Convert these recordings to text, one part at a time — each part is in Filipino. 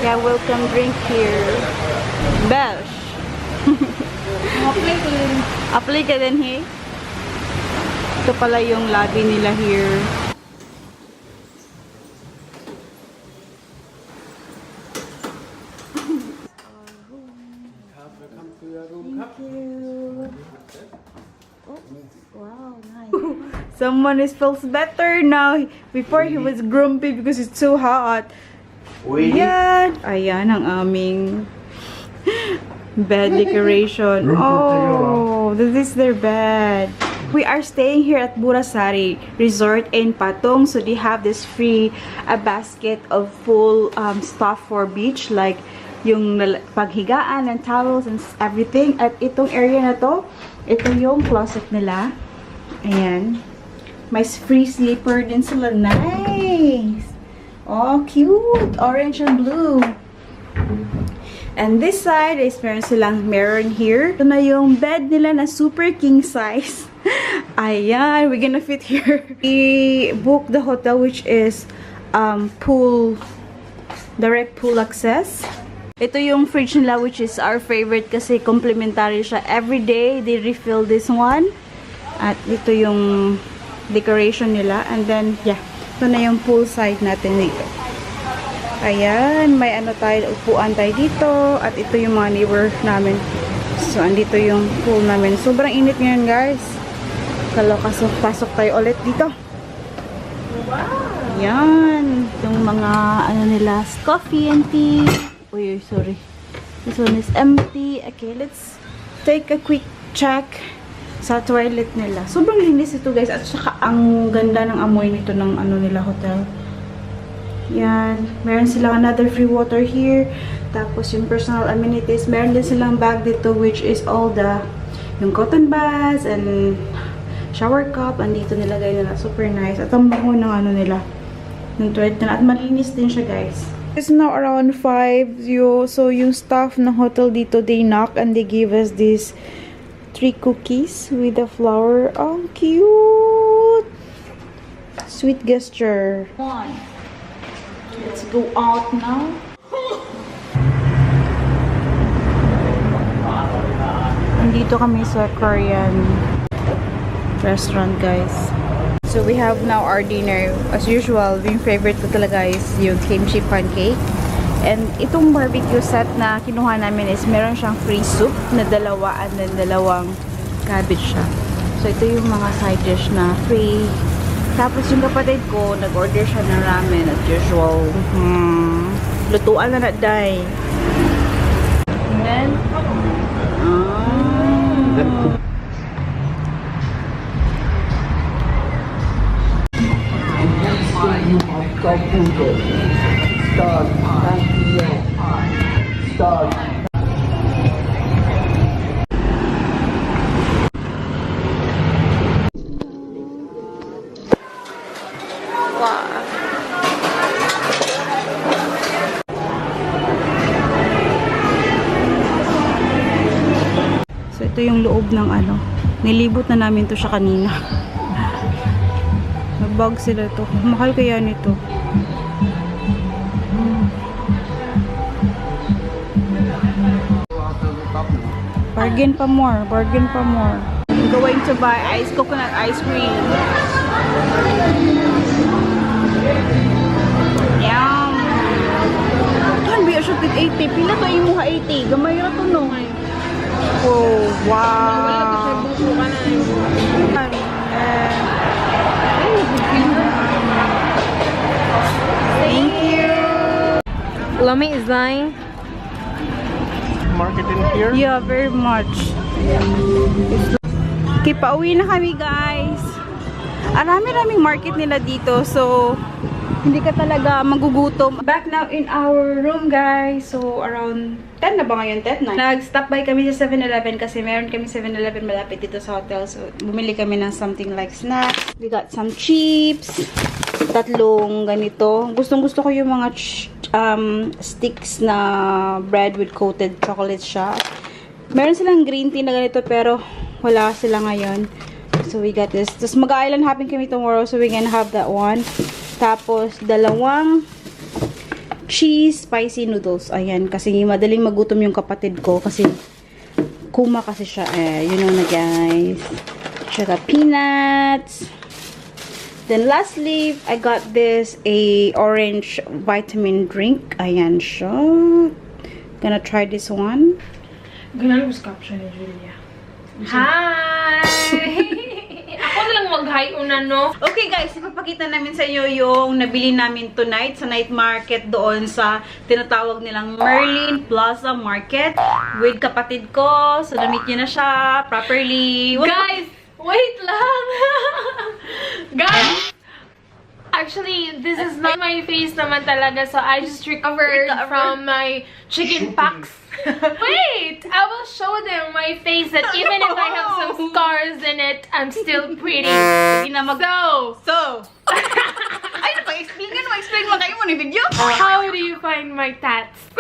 Yeah, welcome drink here. Belsh. Apply ka din, hey? Ito pala yung lobby nila here. Thank you. Oh, wow, nice. Someone feels better now. Before he was grumpy because it's so hot. Ayan. Ayan ang aming bed decoration. Oh, this is their bed. We are staying here at Burasari Resort in Patong. So they have this free basket of full stuff for beach, like yung paghigaan and towels and everything. At itong area na to, ito yung closet nila. Ayan. May free sleeper din sila. Nice! Oh, cute! Orange and blue. And this side is meron silang mirror here. Ito na yung bed nila na super king size. Ayan, we're gonna fit here. We booked the hotel which is direct pool access. Ito yung fridge nila which is our favorite kasi complimentary siya. Every day they refill this one. At ito yung decoration nila. And then, yeah, ito na yung pool side natin dito. Ayan, may ano tayo, upuan tayo dito. At ito yung mga neighbor namin. So, andito yung pool namin. Sobrang init ngayon, guys. Kalokasok, pasok tayo ulit dito. Wow! Ayan, yung mga, ano nila, coffee and tea. Uy, sorry. This one is empty. Okay, let's take a quick check sa toilet nila. Sobrang linis ito, guys. At saka, ang ganda ng amoy nito ng ano nila, hotel. Yan. Meron silang another free water here. Tapos, yung personal amenities. Meron din silang bag dito, which is all the, yung cotton buds and shower cup. Andito nilagay nila. Super nice. At ang bango ng ano nila. Ng toilet nila. At malinis din siya, guys. It's now around 5. So, yung staff ng hotel dito, they knock and they give us these 3 cookies with the flower. Oh, cute! Sweet gesture. Let's go out now. Nandito kami sa Korean restaurant, guys. So we have now our dinner. As usual, yung favorite ko talaga is yung kimchi pancake. And itong barbecue set na kinuha namin is meron siyang free soup na dalawa and then dalawang cabbage siya. So ito yung mga side dish na free. Tapos yung kapatid ko, nag-order siya ng ramen as usual. Lutuan na day. And then, so ito yung loob ng ano. Nilibot na namin to siya kanina. Nag-bag sila to. Mahal kaya nito. Bargain pa more. Bargain pa more. I'm going to buy coconut ice cream. Yum! Kan biya siya tig 80. Pila to imo ha 80. Gamay ra to no. Oh, wow. Thank you. Lami is lying. Market in here? Yeah, very much. Okay, pauwi na kami, guys. Arami-raming market nila dito. So, hindi ka talaga magugutom. Back now in our room, guys. So, around 10 na ba ngayon? 10 na. Nag-stop by kami sa 7-Eleven kasi meron kami 7-Eleven malapit dito sa hotel. So, bumili kami ng something like snacks. We got some chips. Tatlong ganito. Gustong-gusto ko yung mga sticks na bread with coated chocolate siya. Meron silang green tea na ganito pero wala sila ngayon. So, we got this. Tapos, mag-island hopping kami tomorrow. So, we're gonna have that one. Tapos, dalawang cheese spicy noodles. Ayan, kasi madaling magutom yung kapatid ko kasi kuma kasi siya. You know na guys. Tsaka peanuts. Then lastly, I got this a orange vitamin drink. Ayan siya. Gonna try this one. Ganun yung caption ni Julia. Hi! Ako na lang mag-hi una, no? Okay guys, ipapakita namin sa inyo yung nabili namin tonight sa night market doon sa tinatawag nilang Malin Plaza Market with kapatid ko. So, na-meet nyo na siya properly. Guys! Wait lang! Guys! Actually, this is not my face naman talaga, so I just recovered from my chicken pox. Wait! I will show them my face that even if I have some scars in it, I'm still pretty. So! Ay, napag-explain ka naman. Explain mo kayo mo ng video. How do you find my tats?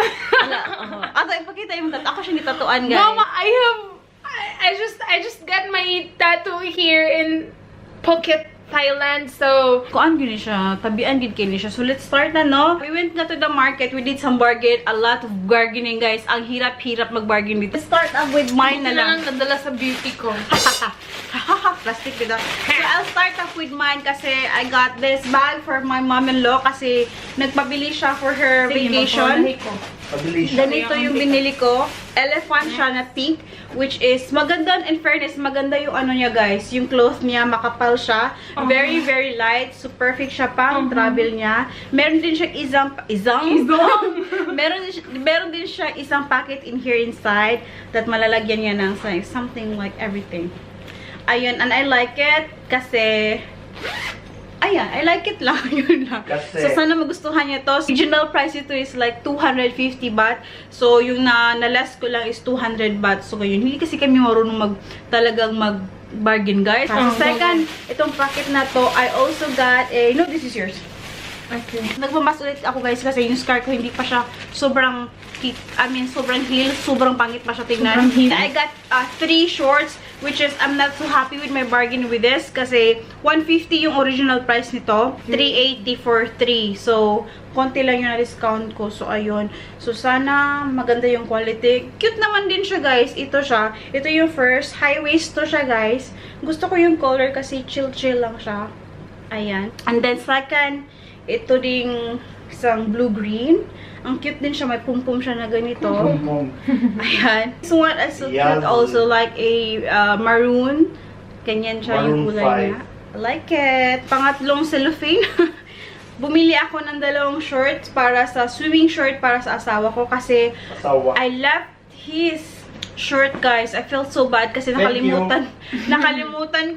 Ato, ipakita yung tattoo. Ako siya nitatuan, guys. Mama, I just got my tattoo here in Phuket, Thailand, so kuan gini siya, tabian gid kini siya. So let's start na, no? We went na to the market, we did some bargain, a lot of bargaining, guys. Ang hirap-hirap mag-bargain dito. Let's start up with mine na lang. Nadala sa beauty ko. Plastic dito. So I'll start off with mine kasi I got this bag for my mom-in-law kasi nagpabili siya for her vacation. Ganito yung binili ko. Elephant siya na pink, which is maganda, in fairness, maganda yung ano niya, guys. Yung cloth niya, makapal siya. Very, very light. So, perfect siya pang travel niya. Meron din siya meron din siya isang packet in here inside that malalagyan niya ng something like everything. Ayun, and I like it kasi ayan, I like it lang. Yun lang. So, sana magustuhan niya to. Original price ito is like 250 baht. So, yung na-less ko lang is 200 baht. So, yun. Hindi kasi kami marunong talagang mag-bargain, guys. So, second, itong packet na to, I also got a, no, this is yours. Okay. Nagmamas ulit ako, guys, kasi yung scar ko hindi pa siya sobrang sobrang heel, sobrang pangit pa siya tignan. I got 3 shorts, which is, I'm not so happy with my bargain with this, kasi 150 yung original price nito, 380 for 3. So, konti lang yung na-discount ko. So, ayun. So, sana maganda yung quality. Cute naman din siya, guys. Ito siya. Ito yung first. High waist to siya, guys. Gusto ko yung color kasi chill-chill lang siya. Ayan. And then, second, ito ding isang blue-green. Ang cute din siya. May pum-pum siya na ganito. Ayan. This one is also like a maroon. Ganyan siya yung kulay niya. I like it. Pangatlong cellophane. Bumili ako ng 2 shorts para sa swimming short para sa asawa ko kasi I left his shirt, guys. I felt so bad kasi nakalimutan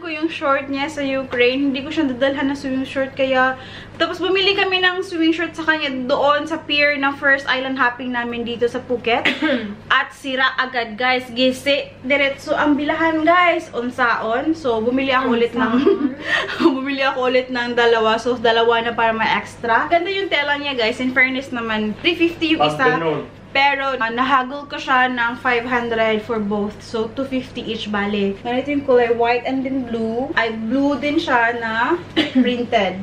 ko yung short niya sa Ukraine. Hindi ko siya dadalhan na swimming short kaya tapos bumili kami ng swimming short sa kanya doon sa pier ng first island hopping namin dito sa Phuket. At sira agad, guys. Gisi diretso ang bilahan, guys. Unsaon. So bumili ako ulit ng 2. So 2 na para may extra. Ganda yung tela niya, guys. In fairness naman, 350 yung isa. Pero, nahagol ko siya ng 500 for both. So, 250 each, bale. Ganito yung kulay, white and then blue. Ay, blue din siya na printed.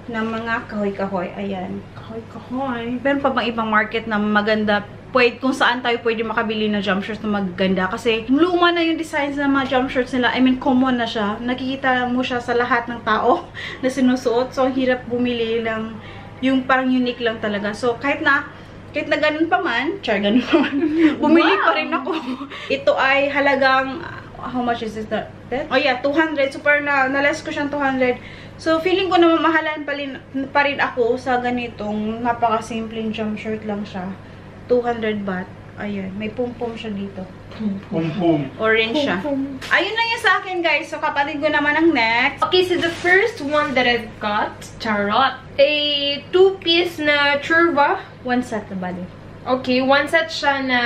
Na mga kahoy-kahoy. Ayan. Kahoy-kahoy. Pero pa bang ibang market na maganda, kung saan tayo pwede makabili ng jump shirts na maganda. Kasi, luma na yung designs ng mga jump shirts nila. I mean, common na siya. Nakikita mo siya sa lahat ng tao na sinusuot. So, hirap bumili lang. Yung parang unique lang talaga. So, kahit na ganun pa man, bumili pa rin ako. Ito ay halagang, how much is that? Oh yeah, 200. So, parang na-less ko siyang 200. So, feeling ko na mamahalan pa rin ako sa ganitong napaka-simpleng jump shirt lang siya. 200 baht. Ayan, may pum-pum siya dito. Pum-pum. Orange siya. Ayun lang yung sa akin, guys. So, kapatid ko naman ang next. Okay, so the first one that I've got, charot, a 2-piece na churva. 1 set na bali. Okay, 1 set siya na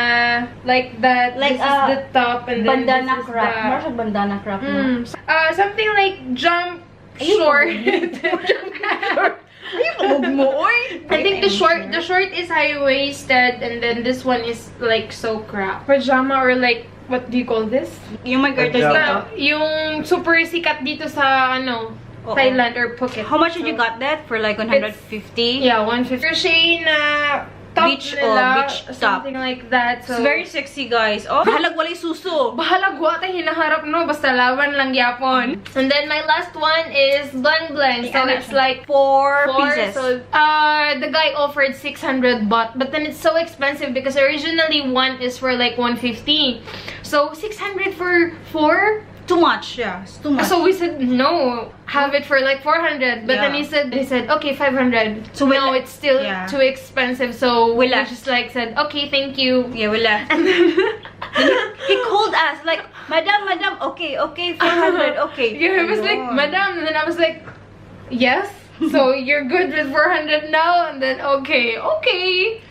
like that. Like, this is the top and then bandana this is crop. the... More siya bandana crop, no? Something like jump short. I think the short is high-waisted and then this one is like so crap. Pajama or like, what do you call this? Yung may garters dito. Yung super sikat dito sa ano. Thailand or Phuket. How much did you got that? For like 150? Yeah, 150. Crochet na top Beach, nila, beach top. something like that. So It's very sexy, guys. Oh, halag walay suso. bahala guwata hinaharap no, basta laban lang yapon. And then my last one is blank blank. So it's like 4 pieces. So the guy offered 600 baht, but then it's so expensive because originally one is for like 150. So 600 for 4? Too much, yeah. It's too much. So we said no, have it for like 400. But then he said okay, 500. So no, it's still too expensive. So we just like said okay, thank you. Yeah, we left. And then he called us like, Madam, okay, 400, okay. Yeah, he was like, Madam, and then I was like, yes. So you're good with 400 now, and then okay.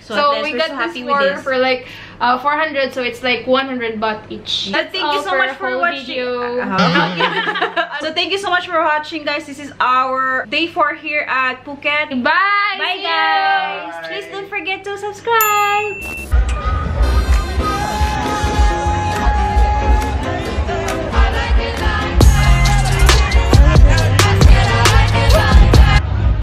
So we got this for like 400, so it's like 100 baht each. Thank you so much for watching. So thank you so much for watching, guys. This is our day 4 here at Phuket. Bye. Bye, guys. Please don't forget to subscribe.